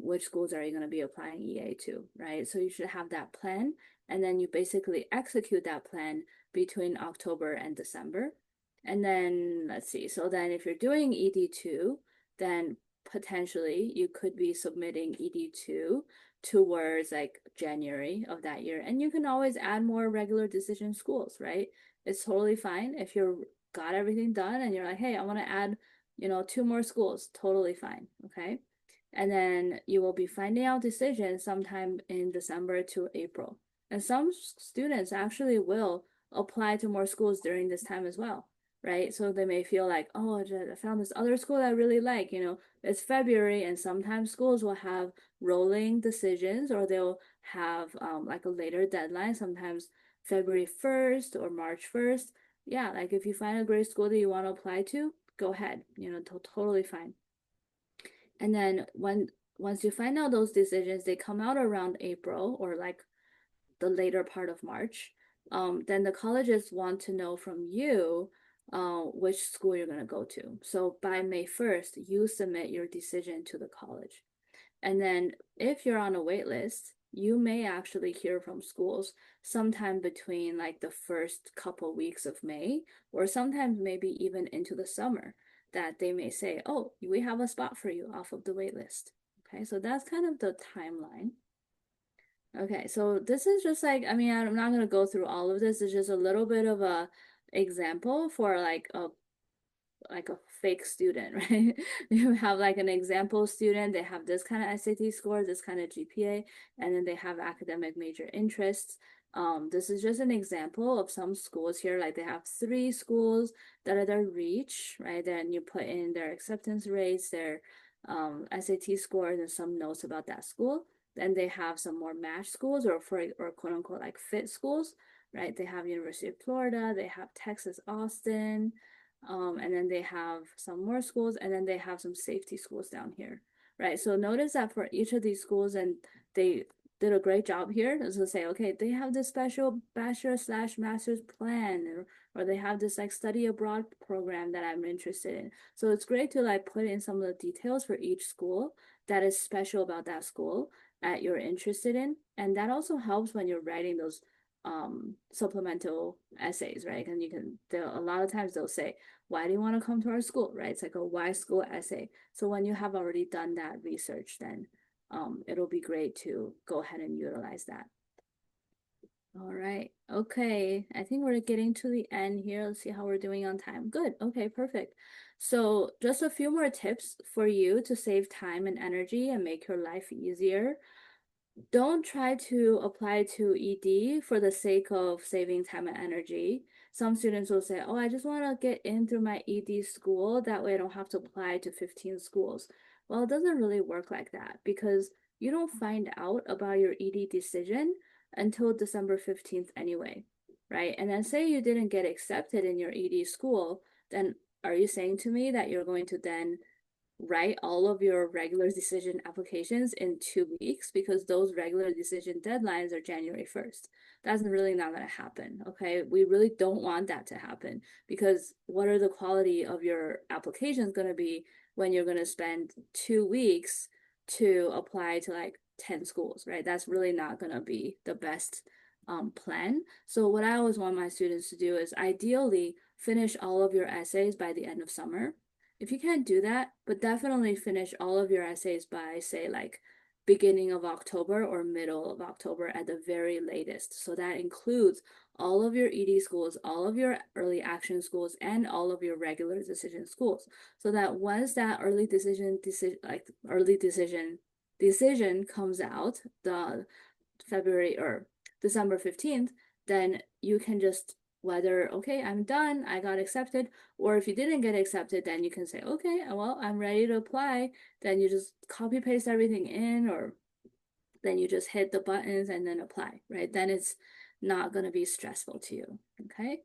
Which schools are you going to be applying EA to, right? So you should have that plan, and then you basically execute that plan between October and December. And then let's see, so then if you're doing ED2, then potentially you could be submitting ED2 towards like January of that year. And you can always add more regular decision schools, right? It's totally fine if you're got everything done and you're like, hey, I want to add, you know, 2 more schools, totally fine, okay? And then you will be finding out decisions sometime in December to April. And some students actually will apply to more schools during this time as well, right? So they may feel like, oh, I found this other school I really like, you know, it's February, and sometimes schools will have rolling decisions, or they'll have like a later deadline, sometimes February 1st or March 1st. Yeah, like if you find a great school that you want to apply to, go ahead, you know, totally fine. And then once you find out those decisions, they come out around April or like the later part of March. Then the colleges want to know from you which school you're going to go to. So by May 1st, you submit your decision to the college. And then if you're on a wait list, you may actually hear from schools sometime between like the first couple weeks of May, or sometimes maybe even into the summer, that they may say, oh, we have a spot for you off of the wait list. Okay, so that's kind of the timeline. Okay, so this is just like, I mean, I'm not going to go through all of this. It's just a little bit of a example for like a fake student, right? You have like an example student, they have this kind of SAT score, this kind of GPA, and then they have academic major interests. This is just an example of some schools here, like they have 3 schools that are their reach, right? Then you put in their acceptance rates, their SAT scores, and some notes about that school. Then they have some more match schools or quote unquote like fit schools, right? They have University of Florida, they have Texas Austin, and then they have some more schools, and then they have some safety schools down here, right? So notice that for each of these schools, and they did a great job here to say, okay, they have this special bachelor/master's plan, or they have this like study abroad program that I'm interested in. So it's great to like put in some of the details for each school that is special about that school that you're interested in. And that also helps when you're writing those supplemental essays, right? And you can, a lot of times they'll say, why do you want to come to our school, right? It's like a why school essay. So when you have already done that research, then it'll be great to go ahead and utilize that. All right. Okay. I think we're getting to the end here. Let's see how we're doing on time. Good. Okay, perfect. So just a few more tips for you to save time and energy and make your life easier. Don't try to apply to ED for the sake of saving time and energy. Some students will say, oh, I just want to get in through my ED school. That way I don't have to apply to 15 schools. Well, it doesn't really work like that because you don't find out about your ED decision until December 15th anyway, right? And then say you didn't get accepted in your ED school, then are you saying to me that you're going to then write all of your regular decision applications in 2 weeks because those regular decision deadlines are January 1st? That's really not going to happen. Okay. We really don't want that to happen because what are the quality of your applications going to be when you're going to spend 2 weeks to apply to like 10 schools, right? That's really not going to be the best plan. So what I always want my students to do is ideally finish all of your essays by the end of summer. If you can't do that, but definitely finish all of your essays by, say, like beginning of October or middle of October at the very latest. So that includes all of your ED schools, all of your early action schools, and all of your regular decision schools. So that once that early decision comes out, the February or December 15th, then you can just whether, okay, I'm done, I got accepted, or if you didn't get accepted, then you can say, okay, well, I'm ready to apply. Then you just copy paste everything in, or then you just hit the buttons and then apply, right? Then it's not going to be stressful to you, okay?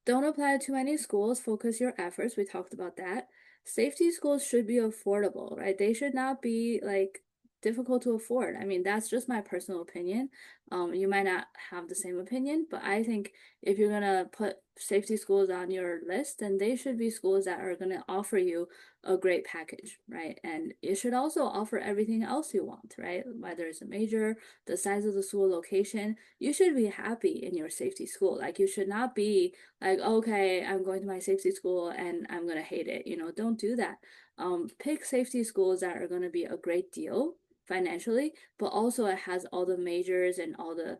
Don't apply to many schools, focus your efforts. We talked about that. Safety schools should be affordable, right? They should not be like difficult to afford. I mean, that's just my personal opinion. You might not have the same opinion, but I think if you're gonna put safety schools on your list, then they should be schools that are gonna offer you a great package, right? And it should also offer everything else you want, right? Whether it's a major, the size of the school, location, you should be happy in your safety school. Like you should not be like, okay, I'm going to my safety school and I'm gonna hate it. Don't do that. Pick safety schools that are gonna be a great deal financially, but also it has all the majors and all the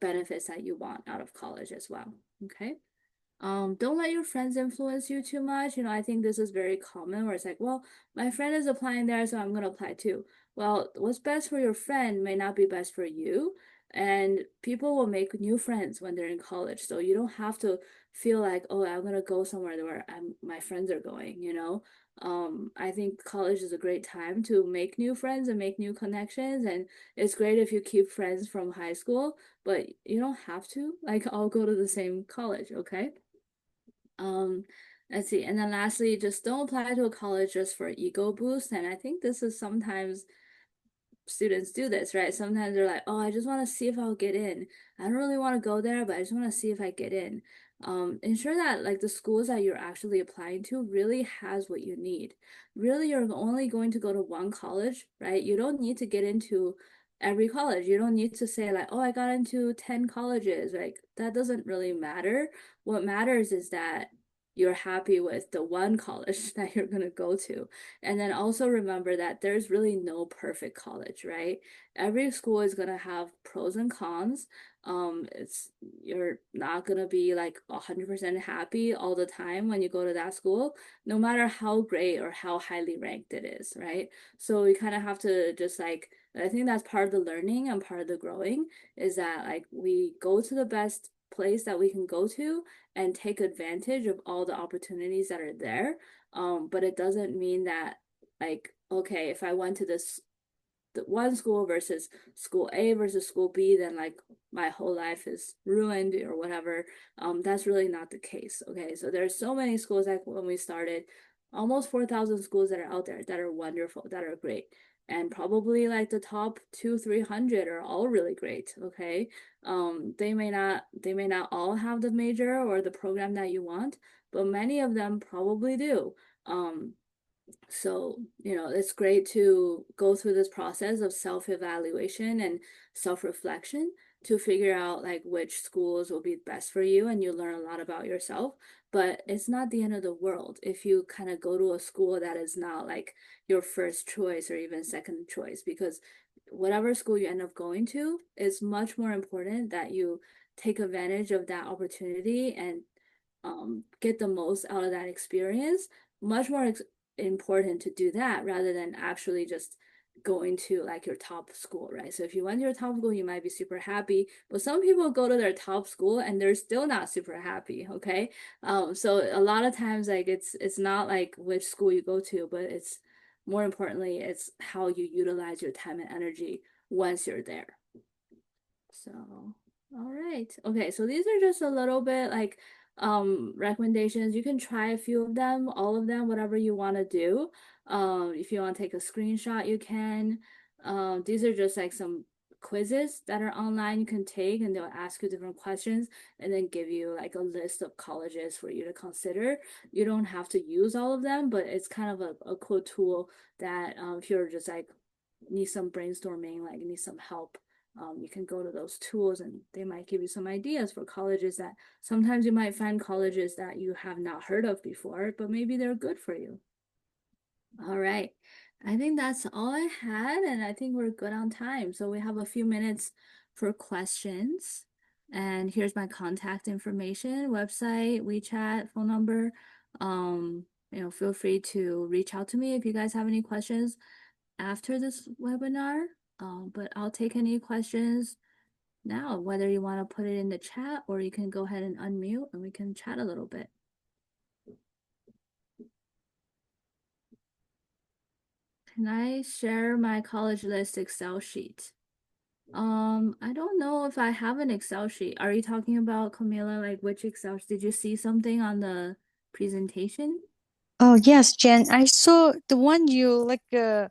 benefits that you want out of college as well. Okay. Don't let your friends influence you too much. I think this is very common where it's like, well, my friend is applying there, so I'm gonna apply too. Well, what's best for your friend may not be best for you. And people will make new friends when they're in college. So you don't have to feel like, oh, I'm gonna go somewhere where my friends are going. I think college is a great time to make new friends and make new connections. And it's great if you keep friends from high school, but you don't have to like all go to the same college, okay? Um, let's see. And then lastly, just don't apply to a college just for ego boost. And I think this is sometimes students do this, right? Sometimes they're like, oh, I just want to see if I'll get in. I don't really want to go there, but I just want to see if I get in. Ensure that like the schools that you're actually applying to really has what you need. Really, you're only going to go to one college, right? You don't need to get into every college. You don't need to say like, oh, I got into 10 colleges. Like that doesn't really matter. What matters is that you're happy with the one college that you're going to go to. And then also remember that there's really no perfect college, right? Every school is going to have pros and cons. It's you're not going to be like 100% happy all the time when you go to that school, no matter how great or how highly ranked it is, right? So we kind of have to just like, I think that's part of the learning and part of the growing is that like we go to the best place that we can go to and take advantage of all the opportunities that are there. But it doesn't mean that like, okay, if I went to this the one school versus school A versus school B, then like my whole life is ruined or whatever. That's really not the case. Okay, so there's so many schools like when we started, almost 4,000 schools that are out there that are wonderful, that are great. And probably like the top two, 300 are all really great. Okay. They may not all have the major or the program that you want, but many of them probably do. So, it's great to go through this process of self-evaluation and self-reflection to figure out like which schools will be best for you and you learn a lot about yourself. But it's not the end of the world if you kind of go to a school that is not like your first choice or even second choice, because whatever school you end up going to is much more important that you take advantage of that opportunity and get the most out of that experience. Much more important to do that rather than actually just going to like your top school, right? So if you went to your top school, you might be super happy, but some people go to their top school and they're still not super happy, okay? So a lot of times like it's not like which school you go to, but it's more importantly, it's how you utilize your time and energy once you're there. So, all right. Okay, so these are just a little bit like recommendations. You can try a few of them, all of them, whatever you want to do. If you want to take a screenshot, you can. These are just like some quizzes that are online you can take and they'll ask you different questions and then give you like a list of colleges for you to consider. You don't have to use all of them, but it's kind of a cool tool that if you're just like need some brainstorming, like need some help, you can go to those tools and they might give you some ideas for colleges that sometimes you might find colleges that you have not heard of before, but maybe they're good for you. All right. I think that's all I had, and I think we're good on time. So we have a few minutes for questions. And here's my contact information, website, WeChat, phone number. Feel free to reach out to me if you guys have any questions after this webinar. But I'll take any questions now, whether you want to put it in the chat or you can go ahead and unmute and we can chat a little bit. Can I share my college list Excel sheet? I don't know if I have an Excel sheet. Are you talking about, Camila, like which Excel? Did you see something on the presentation? Oh yes, Jen. I saw the one you like uh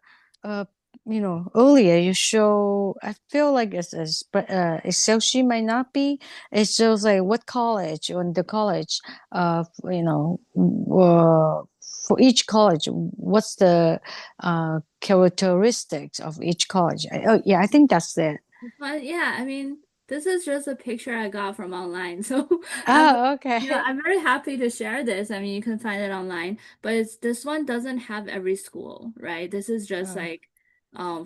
earlier you show. I feel like but Excel sheet might not be. It shows like what college on the college for each college, what's the characteristics of each college. Oh yeah, I think that's it. But yeah, I mean, this is just a picture I got from online. So Oh, okay. I'm very happy to share this. I mean, you can find it online, but this one doesn't have every school, right? This is just Oh, like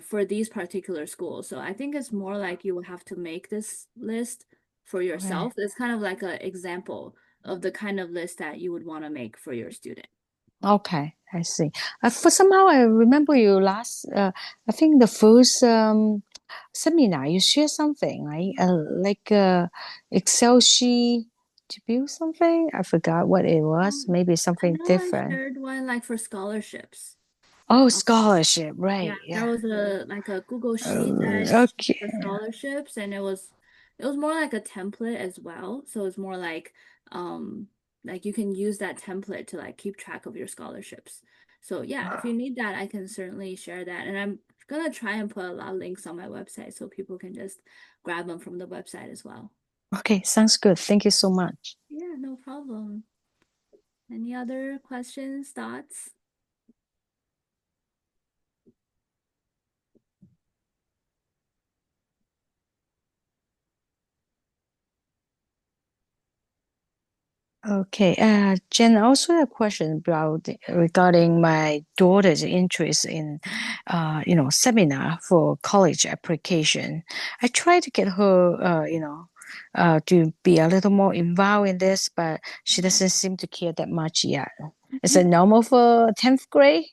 for these particular schools. So I think it's more like you will have to make this list for okay. yourself. It's kind of like an example of the kind of list that you would want to make for your student. Okay, I see. For somehow I remember you last. I think the first seminar you shared something right, like Excel sheet to build something. I forgot what it was. Maybe I something know I different. shared one like for scholarships. Oh, scholarship, Yeah, right? there Yeah. was a like a Google sheet that I shared Okay. for scholarships, and it was more like a template as well. So it's more like you can use that template to like keep track of your scholarships. So yeah, if you need that, I can certainly share that. And I'm gonna try and put a lot of links on my website so people can just grab them from the website as well. Okay, sounds good. Thank you so much. Yeah, no problem. Any other questions, thoughts? Okay. Jen, I also have a question about regarding my daughter's interest in, seminar for college application. I try to get her, to be a little more involved in this, but she doesn't seem to care that much yet. Is it normal for 10th grade?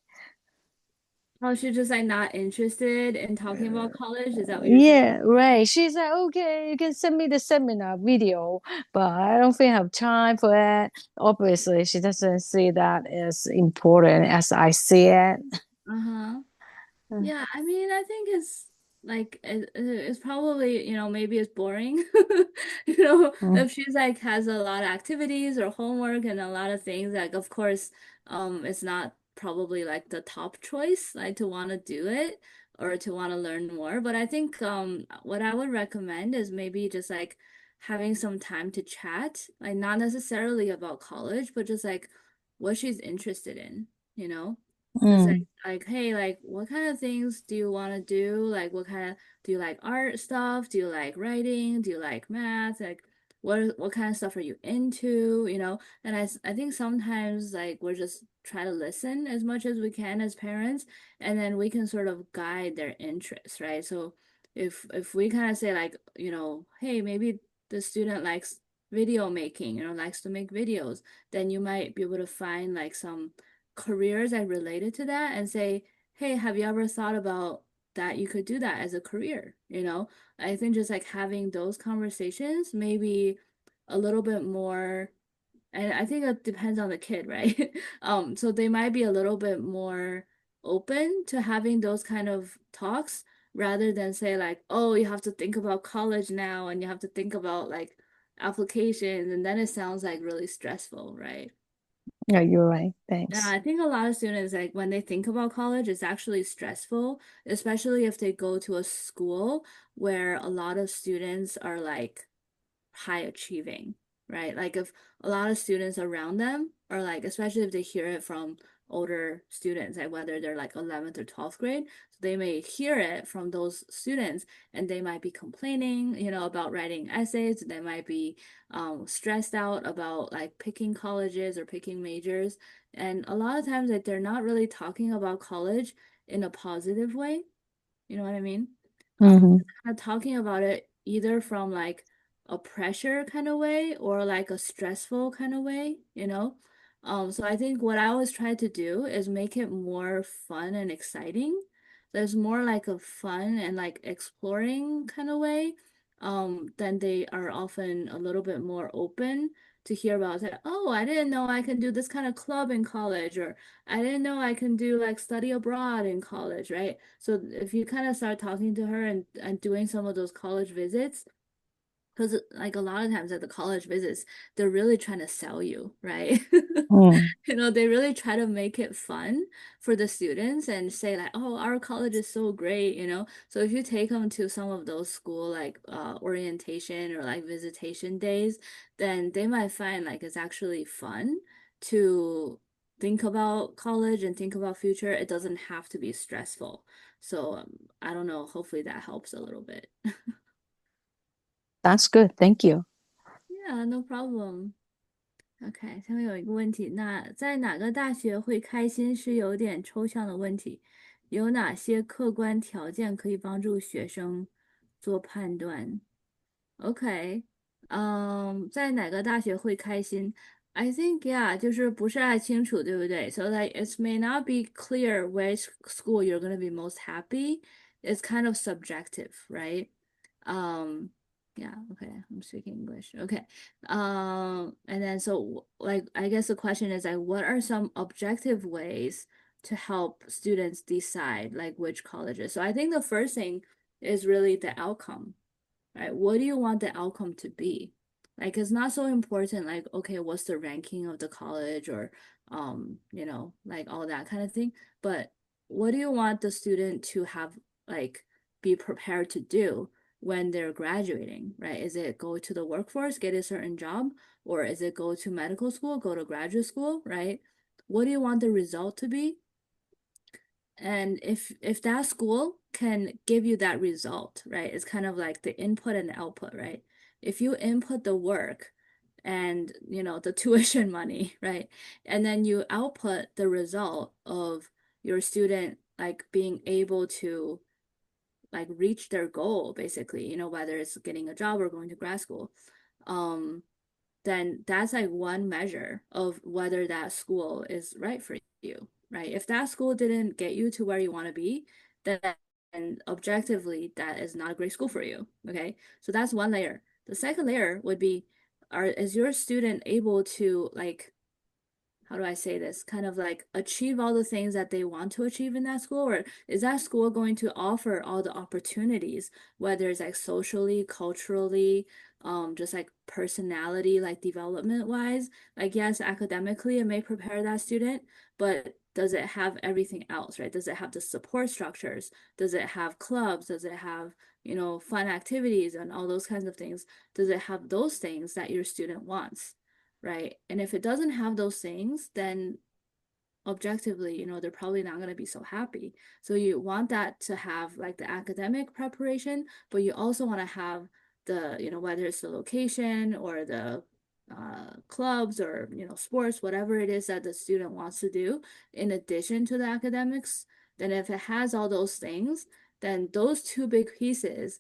Oh, she's just like not interested in talking about college. Is that what you're saying? Yeah, right. She's like, okay, you can send me the seminar video, but I don't think I have time for it. Obviously, she doesn't see that as important as I see it. Uh-huh. Mm, Yeah, I mean, I think it's like it's probably, maybe it's boring. mm, If she's like has a lot of activities or homework and a lot of things, like of course, it's not probably like the top choice, like to want to do it or to want to learn more. But I think what I would recommend is maybe just like having some time to chat, like not necessarily about college, but just like what she's interested in, you know? Just mm, like, hey, like what kind of things do you want to do? Like what kind of do you like art stuff? Do you like writing? Do you like math? Like what kind of stuff are you into? And I think sometimes like we're just try to listen as much as we can as parents, and then we can sort of guide their interests, right? So if we kind of say like, hey, maybe the student likes video making, likes to make videos, then you might be able to find like some careers that related to that and say, hey, have you ever thought about that you could do that as a career? I think just like having those conversations, maybe a little bit more, and I think it depends on the kid, right? So they might be a little bit more open to having those kind of talks rather than say like, oh, you have to think about college now and you have to think about like applications, and then it sounds like really stressful, right? yeah, you're right. Yeah, Thanks. I think a lot of students, like when they think about college, it's actually stressful, especially if they go to a school where a lot of students are like high achieving, right? Like if a lot of students around them are like, especially if they hear it from older students, like whether they're like 11th or 12th grade, so they may hear it from those students and they might be complaining, about writing essays. They might be stressed out about like picking colleges or picking majors. And a lot of times like they're not really talking about college in a positive way. You know what I mean? Hmm. Kind of talking about it either from like a pressure kind of way or like a stressful kind of way. So I think what I always try to do is make it more fun and exciting. There's more like a fun and like exploring kind of way. Then they are often a little bit more open to hear about it. Oh, I didn't know I can do this kind of club in college, or I didn't know I can do like study abroad in college, right? So if you kind of start talking to her and doing some of those college visits, because like a lot of times at the college visits, they're really trying to sell you, right? Mm, They really try to make it fun for the students and say like, oh, our college is so great. So if you take them to some of those school like orientation or like visitation days, then they might find like it's actually fun to think about college and think about future. It doesn't have to be stressful. So I don't know, hopefully that helps a little bit. that's good. Thank you. Yeah, no problem. OK，下面有一个问题，那在哪个大学会开心是有点抽象的问题，有哪些客观条件可以帮助学生做判断？OK，在哪个大学会开心？I think yeah，就是不是太清楚，对不对？So like it may not be clear which school you're gonna be most happy. It's kind of subjective, right? Um, yeah, okay, I'm speaking English. Okay. And then so like I guess the question is like what are some objective ways to help students decide like which colleges? So I think the first thing is really the outcome, right? What do you want the outcome to be? Like it's not so important like okay, what's the ranking of the college or like all that kind of thing, but what do you want the student to have like be prepared to do when they're graduating, right? Is it go to the workforce, get a certain job, or is it go to medical school, go to graduate school, right? What do you want the result to be? And if that school can give you that result, right? It's kind of like the input and output, right? If you input the work and the tuition money, right? And then you output the result of your student like being able to like reach their goal basically, whether it's getting a job or going to grad school. Um, then that's like one measure of whether that school is right for you, right? If that school didn't get you to where you want to be, then objectively that is not a great school for you. Okay. So that's one layer. The second layer would be, is your student able to like, how do I say this? Kind of like achieve all the things that they want to achieve in that school, or is that school going to offer all the opportunities, whether it's like socially, culturally, just like personality, like development wise? Like, yes, academically, it may prepare that student, but does it have everything else, right? Does it have the support structures? Does it have clubs? Does it have, fun activities and all those kinds of things? Does it have those things that your student wants? Right? And if it doesn't have those things, then objectively, they're probably not going to be so happy. So you want that to have like the academic preparation, but you also want to have the, whether it's the location or the clubs or, sports, whatever it is that the student wants to do in addition to the academics. Then if it has all those things, then those two big pieces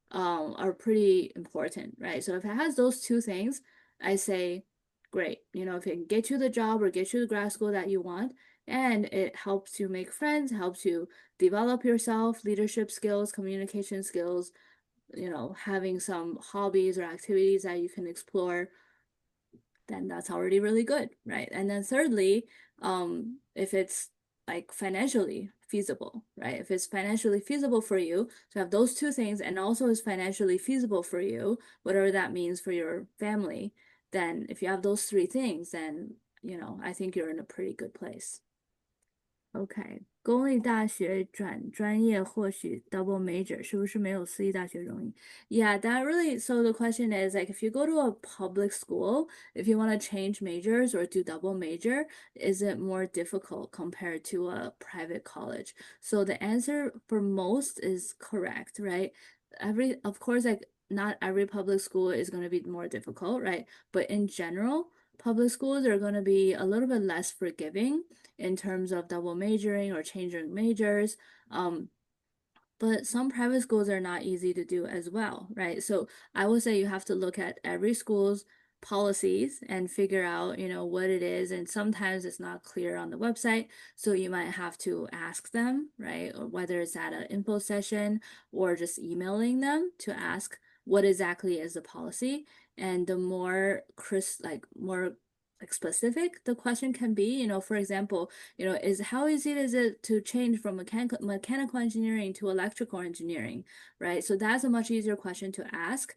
are pretty important, right? So if it has those two things, I say, great. If it can get you the job or get you the grad school that you want, and it helps you make friends, helps you develop yourself, leadership skills, communication skills, having some hobbies or activities that you can explore, then that's already really good, right? And then thirdly, if it's like financially feasible, right? If it's financially feasible for you to have those two things and also is financially feasible for you, whatever that means for your family, then if you have those three things, then, I think you're in a pretty good place. OK，公立大学转专业或许 double major 是不是没有私立大学容易？Yeah, that really. So the question is like if you go to a public school, if you want to change majors or do double major, is it more difficult compared to a private college? So the answer for most is correct, right? Of course, like not every public school is going to be more difficult, right? But in general, public schools are going to be a little bit less forgiving in terms of double majoring or changing majors. But some private schools are not easy to do as well, right? So I would say you have to look at every school's policies and figure out, what it is. And sometimes it's not clear on the website. So you might have to ask them, right? Or whether it's at an info session or just emailing them to ask what exactly is the policy. And the more more like specific the question can be, for example, is how easy is it to change from mechanical engineering to electrical engineering, right? So that's a much easier question to ask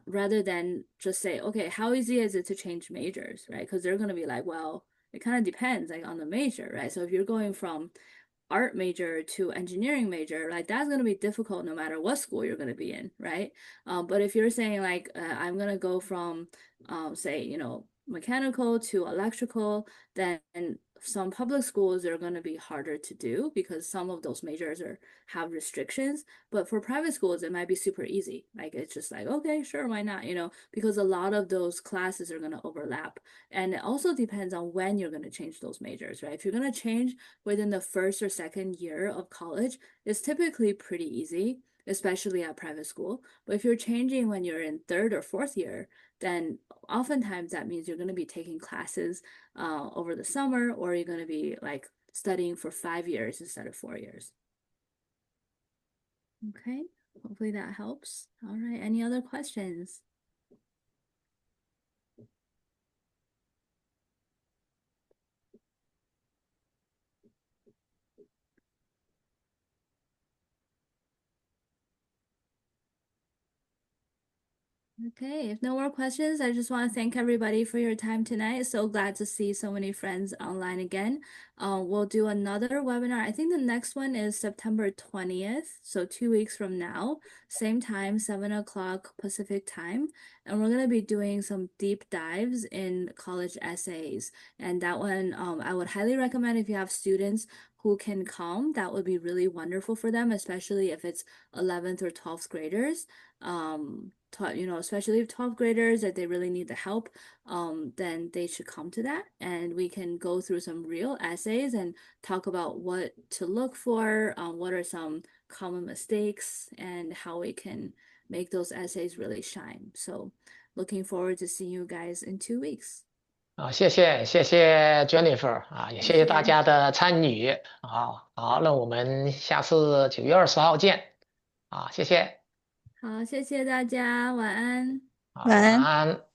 rather than just say, okay, how easy is it to change majors, right? Because they're going to be like, well, it kind of depends like on the major, right? So if you're going from art major to engineering major, like that's going to be difficult no matter what school you're going to be in, right? But if you're saying like I'm going to go from say, mechanical to electrical, then some public schools are going to be harder to do because some of those majors have restrictions. But for private schools, it might be super easy. Like it's just like, okay, sure, why not? Because a lot of those classes are going to overlap. And it also depends on when you're going to change those majors, right? If you're going to change within the first or second year of college, it's typically pretty easy, especially at private school. But if you're changing when you're in third or fourth year, then oftentimes that means you're going to be taking classes over the summer, or you're going to be like studying for 5 years instead of 4 years. Okay, hopefully that helps. All right, any other questions? Okay, if no more questions, I just want to thank everybody for your time tonight. So glad to see so many friends online again. We'll do another webinar. I think the next one is September 20th, so 2 weeks from now, same time, 7 o'clock Pacific time. And we're going to be doing some deep dives in college essays. And that one, I would highly recommend if you have students who can come. That would be really wonderful for them, especially if it's 11th or 12th graders. especially if 12th graders that they really need the help, then they should come to that, and we can go through some real essays and talk about what to look for, what are some common mistakes, and how we can make those essays really shine. So looking forward to seeing you guys in 2 weeks. 谢谢 Jennifer 也谢谢大谢谢，家的参与好，那我们下次9月20号见谢谢，好，谢谢大家，晚安。好，晚晚安。安。